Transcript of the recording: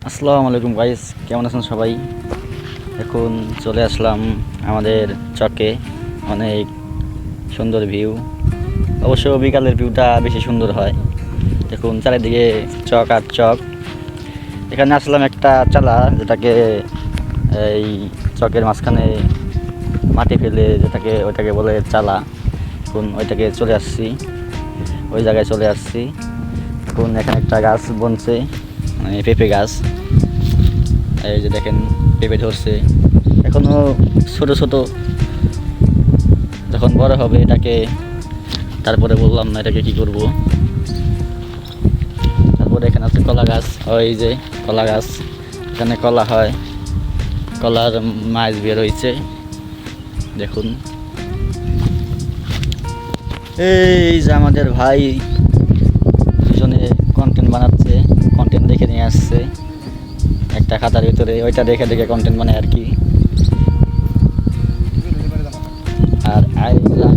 আসসালামু আলাইকুম গাইস, কেমন আছেন সবাই? এখন চলে আসলাম আমাদের চকে। অনেক সুন্দর ভিউ। অবশ্য বিকালের ভিউটা বেশি সুন্দর হয়। দেখুন চারিদিকে চক আর চক। এখানে আসলাম একটা চালা, যেটাকে এই চকের মাঝখানে মাটি ফেলে যেটাকে ওইটাকে বলে চালা। এখন ওইটাকে চলে আসছি, ওই জায়গায় চলে আসছি। এখন এখানে একটা গাছ বনছে, মানে পেঁপে গাছ। এই যে দেখেন পেঁপে ধরছে, এখনো ছোট ছোট। যখন বড় হবে এটাকে, তারপরে বললাম না এটাকে কি করব। তারপরে এখানে আছে কলা গাছ, ওই যে কলা গাছ, এখানে কলা হয়, কলার মাছ বের হয়েছে দেখুন। এই যে আমাদের ভাই দুজনে কন্টেন্ট বানাচ্ছে, কন্টেন্ট দেখে নিয়ে আসছে একটা খাতার ভিতরে, ওইটা দেখে দেখে কন্টেন্ট বানায় আর কি। আর আইলাম